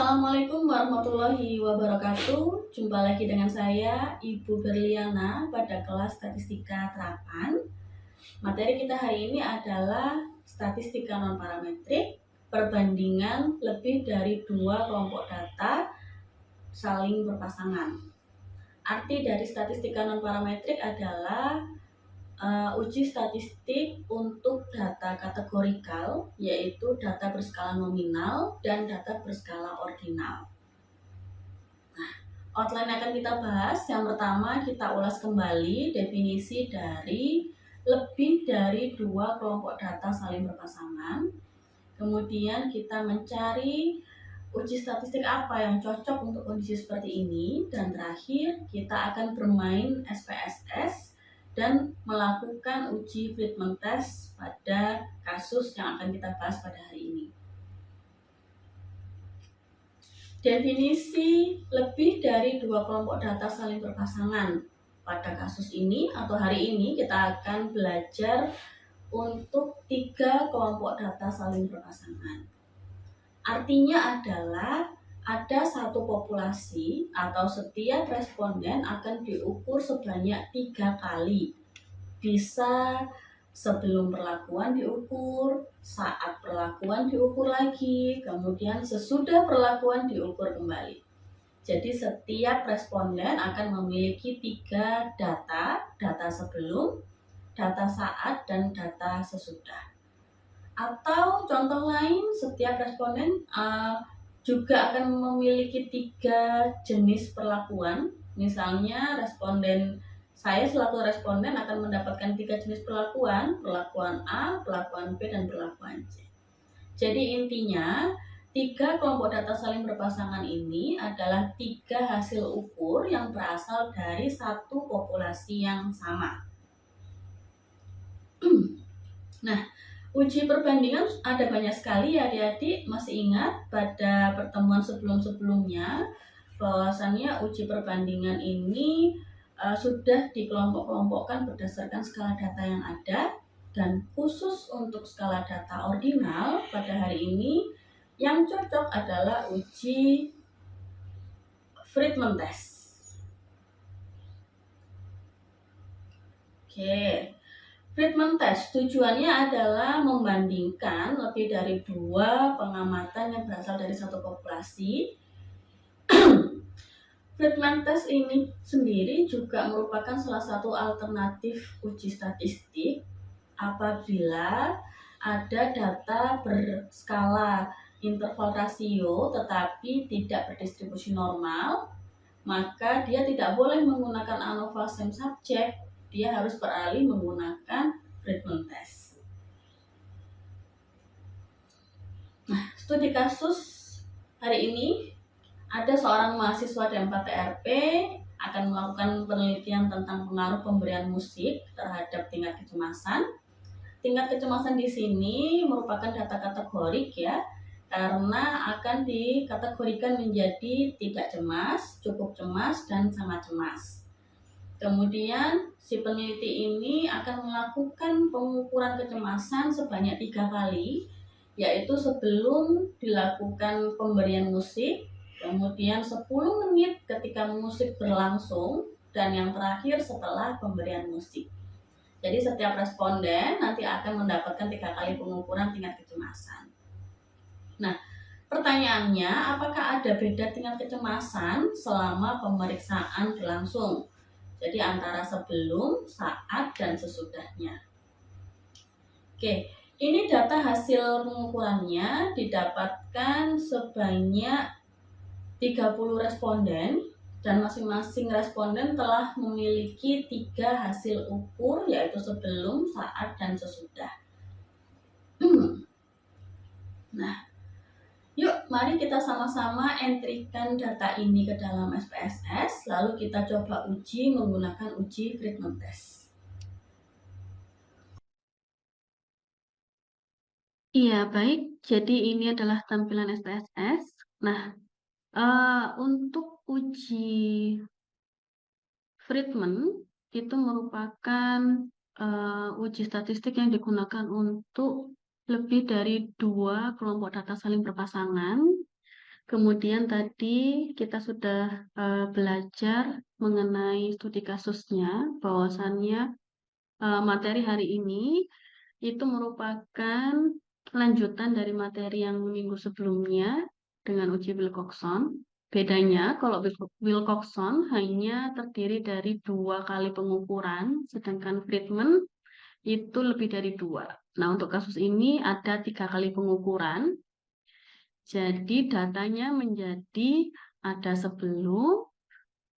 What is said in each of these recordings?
Assalamualaikum warahmatullahi wabarakatuh. Jumpa lagi dengan saya, Ibu Berliana, pada kelas Statistika Terapan. Materi kita hari ini adalah statistika non-parametrik, perbandingan lebih dari dua kelompok data saling berpasangan. Arti dari statistika non-parametrik adalah uji statistik untuk data kategorikal, yaitu data berskala nominal dan data berskala ordinal. Outline akan kita bahas. Yang pertama, kita ulas kembali definisi dari lebih dari dua kelompok data saling berpasangan. Kemudian kita mencari uji statistik apa yang cocok untuk kondisi seperti ini. Dan terakhir, kita akan bermain SPSS dan melakukan uji Friedman test pada kasus yang akan kita bahas pada hari ini. Definisi lebih dari dua kelompok data saling berpasangan. Pada kasus ini atau hari ini kita akan belajar untuk 3 kelompok data saling berpasangan. Artinya adalah ada satu populasi atau setiap responden akan diukur sebanyak 3 kali. Bisa sebelum perlakuan diukur, saat perlakuan diukur lagi, kemudian sesudah perlakuan diukur kembali. Jadi setiap responden akan memiliki 3 data sebelum, data saat, dan data sesudah. Atau contoh lain, setiap responden juga akan memiliki 3 jenis perlakuan. Misalnya saya selaku responden akan mendapatkan 3 jenis perlakuan A, perlakuan B, dan perlakuan C. Jadi intinya, 3 kelompok data saling berpasangan ini adalah 3 hasil ukur yang berasal dari satu populasi yang sama. Nah, uji perbandingan ada banyak sekali ya adik-adik. Masih ingat pada pertemuan sebelum-sebelumnya bahwasannya uji perbandingan ini sudah dikelompok-kelompokkan berdasarkan skala data yang ada, dan khusus untuk skala data ordinal pada hari ini yang cocok adalah uji Friedman test. Friedman test tujuannya adalah membandingkan lebih dari 2 pengamatan yang berasal dari satu populasi. Friedman test ini sendiri juga merupakan salah satu alternatif uji statistik apabila ada data berskala interval rasio tetapi tidak berdistribusi normal, maka dia tidak boleh menggunakan ANOVA same subject, dia harus beralih menggunakan Friedman test. Nah, studi kasus hari ini ada seorang mahasiswa D4TRP akan melakukan penelitian tentang pengaruh pemberian musik terhadap tingkat kecemasan. Tingkat kecemasan di sini merupakan data kategorik ya, karena akan dikategorikan menjadi tidak cemas, cukup cemas, dan sangat cemas. Kemudian si peneliti ini akan melakukan pengukuran kecemasan sebanyak 3 kali, yaitu sebelum dilakukan pemberian musik, kemudian 10 menit ketika musik berlangsung, dan yang terakhir setelah pemberian musik. Jadi setiap responden nanti akan mendapatkan 3 kali pengukuran tingkat kecemasan. Nah, pertanyaannya, apakah ada beda tingkat kecemasan selama pemeriksaan berlangsung? Jadi antara sebelum, saat, dan sesudahnya. Oke, ini data hasil pengukurannya didapatkan sebanyak 30 responden, dan masing-masing responden telah memiliki 3 hasil ukur, yaitu sebelum, saat, dan sesudah. Nah, yuk mari kita sama-sama entrykan data ini ke dalam SPSS, lalu kita coba uji menggunakan uji Friedman test. Iya, baik. Jadi ini adalah tampilan SPSS. Nah, untuk uji Friedman itu merupakan uji statistik yang digunakan untuk lebih dari 2 kelompok data saling berpasangan. Kemudian tadi kita sudah belajar mengenai studi kasusnya, bahwasannya materi hari ini itu merupakan lanjutan dari materi yang minggu sebelumnya dengan uji Wilcoxon. Bedanya kalau Wilcoxon hanya terdiri dari 2 kali pengukuran, sedangkan Friedman itu lebih dari 2. Nah, untuk kasus ini ada 3 kali pengukuran. Jadi datanya menjadi ada sebelum,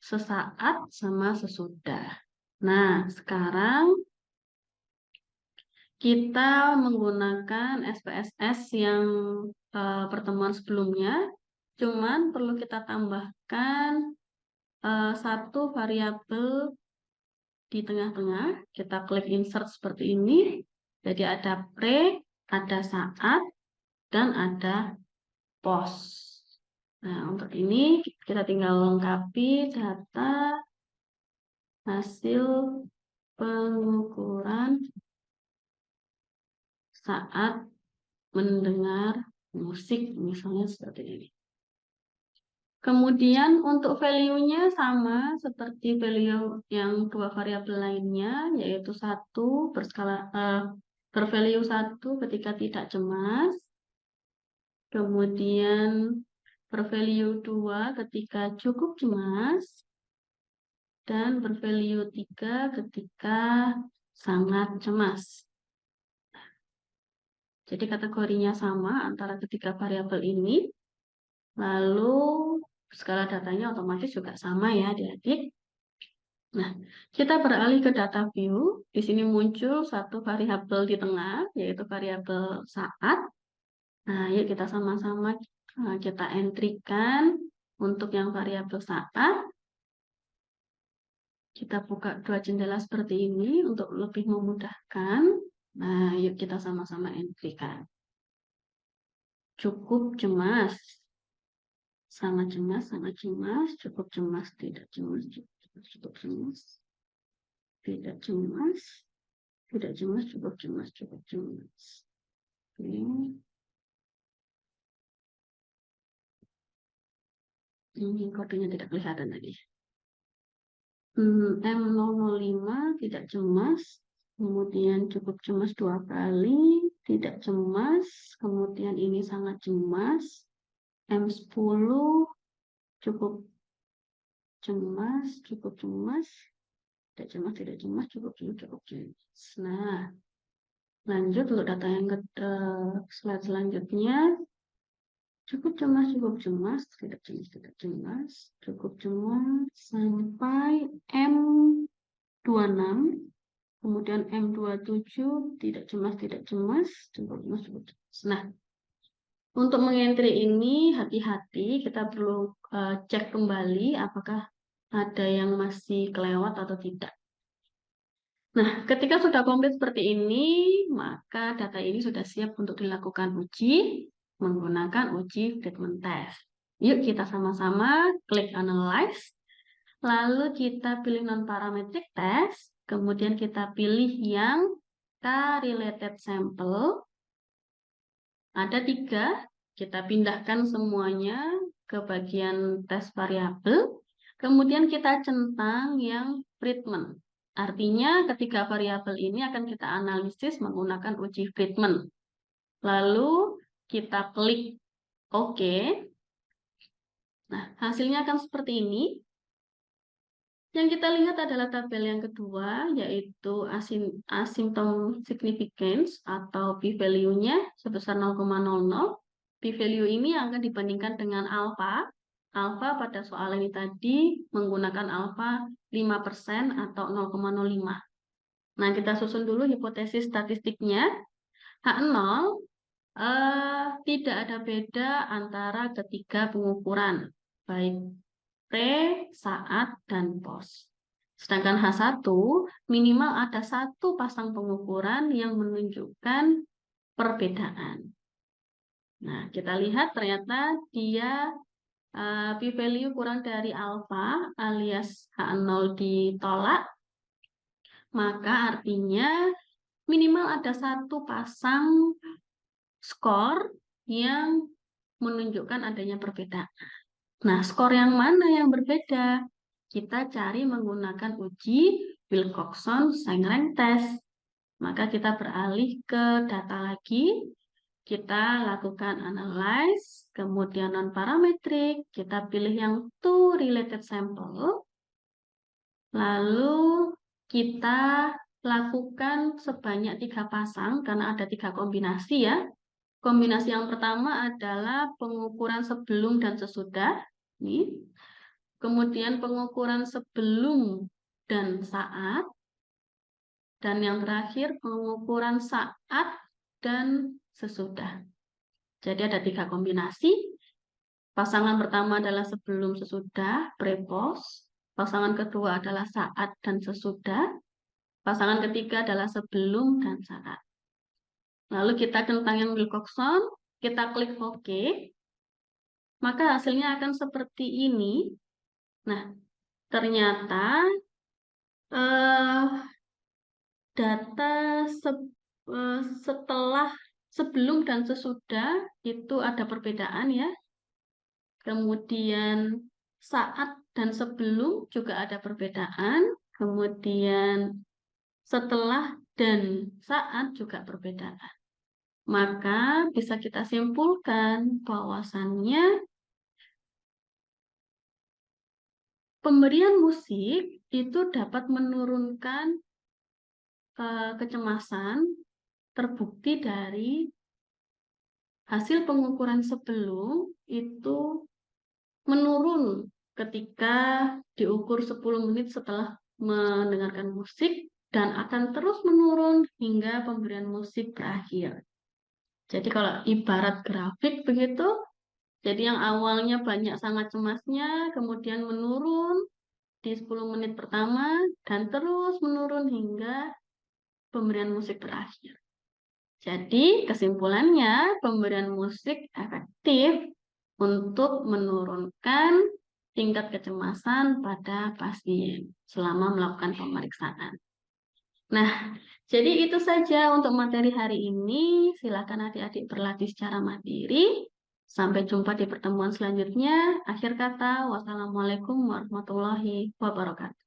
sesaat, sama sesudah. Nah, sekarang kita menggunakan SPSS yang pertemuan sebelumnya, cuman perlu kita tambahkan satu variabel di tengah-tengah. Kita klik insert seperti ini. Jadi ada pre, ada saat, dan ada pos. Nah, untuk ini kita tinggal lengkapi data hasil pengukuran saat mendengar musik, misalnya seperti ini. Kemudian untuk value-nya sama seperti value yang 2 variabel lainnya, yaitu bervalue 1 ketika tidak cemas, kemudian bervalue 2 ketika cukup cemas, dan bervalue 3 ketika sangat cemas. Jadi kategorinya sama antara ketiga variabel ini. Lalu skala datanya otomatis juga sama ya adik-adik. Nah, kita beralih ke data view. Di sini muncul satu variabel di tengah, yaitu variabel saat. Nah, yuk kita sama-sama kita entrykan untuk yang variabel saat. Kita buka 2 jendela seperti ini untuk lebih memudahkan. Nah, yuk kita sama-sama entrykan. Cukup cemas. Sangat cemas, cukup cemas, tidak cemas, cukup cemas, tidak cemas, tidak cemas, cukup cemas, cukup cemas. Ini kodenya tidak kelihatan tadi. M005 tidak cemas, kemudian cukup cemas 2 kali, tidak cemas, kemudian ini sangat cemas, M10 cukup cemas, cukup cemas, tidak cemas, tidak cemas, cukup cemas, cukup cemas. Nah, lanjut untuk data yang ke slide selanjutnya. Cukup cemas, tidak cemas, tidak cemas, cukup cemas sampai M26, kemudian M27, tidak cemas, cukup cemas, cukup cemas. Nah, untuk mengentry ini hati-hati, kita perlu cek kembali apakah ada yang masih kelewat atau tidak. Nah, ketika sudah komplit seperti ini, maka data ini sudah siap untuk dilakukan uji menggunakan uji Friedman test. Yuk kita sama-sama klik analyze, lalu kita pilih non-parametric test, kemudian kita pilih yang K-related sample. Ada 3, kita pindahkan semuanya ke bagian tes variabel, kemudian kita centang yang Friedman. Artinya ketiga variabel ini akan kita analisis menggunakan uji Friedman. Lalu kita klik OK. Nah, hasilnya akan seperti ini. Yang kita lihat adalah tabel yang kedua, yaitu asymptom significance atau p-value-nya sebesar 0,00. P-value ini akan dibandingkan dengan alpha. Alpha pada soal ini tadi menggunakan alpha 5% atau 0,05. Nah, kita susun dulu hipotesis statistiknya. H0 tidak ada beda antara ketiga pengukuran, baik pre, saat, dan pos. Sedangkan H1 minimal ada 1 pasang pengukuran yang menunjukkan perbedaan. Nah, kita lihat ternyata dia p-value kurang dari alpha alias H0 ditolak, maka artinya minimal ada 1 pasang skor yang menunjukkan adanya perbedaan. Nah, skor yang mana yang berbeda? Kita cari menggunakan uji Wilcoxon-Sainz test. Maka kita beralih ke data lagi, kita lakukan analyze, kemudian non-parametric, kita pilih yang two related sample, lalu kita lakukan sebanyak 3 pasang, karena ada 3 kombinasi ya. Kombinasi yang pertama adalah pengukuran sebelum dan sesudah, nih. Kemudian pengukuran sebelum dan saat, dan yang terakhir pengukuran saat dan sesudah. Jadi ada 3 kombinasi. Pasangan pertama adalah sebelum sesudah, pre-post. Pasangan kedua adalah saat dan sesudah. Pasangan ketiga adalah sebelum dan saat. Lalu kita tentang yang Wilcoxon, kita klik OK. Maka hasilnya akan seperti ini. Nah, ternyata data setelah sebelum dan sesudah itu ada perbedaan ya. Kemudian saat dan sebelum juga ada perbedaan. Kemudian setelah dan saat juga perbedaan. Maka bisa kita simpulkan bahwasannya pemberian musik itu dapat menurunkan kecemasan, terbukti dari hasil pengukuran sebelum itu menurun ketika diukur 10 menit setelah mendengarkan musik dan akan terus menurun hingga pemberian musik berakhir. Jadi kalau ibarat grafik begitu, jadi yang awalnya banyak sangat cemasnya, kemudian menurun di 10 menit pertama dan terus menurun hingga pemberian musik berakhir. Jadi kesimpulannya pemberian musik efektif untuk menurunkan tingkat kecemasan pada pasien selama melakukan pemeriksaan. Nah, jadi itu saja untuk materi hari ini. Silakan adik-adik berlatih secara mandiri. Sampai jumpa di pertemuan selanjutnya. Akhir kata, wassalamualaikum warahmatullahi wabarakatuh.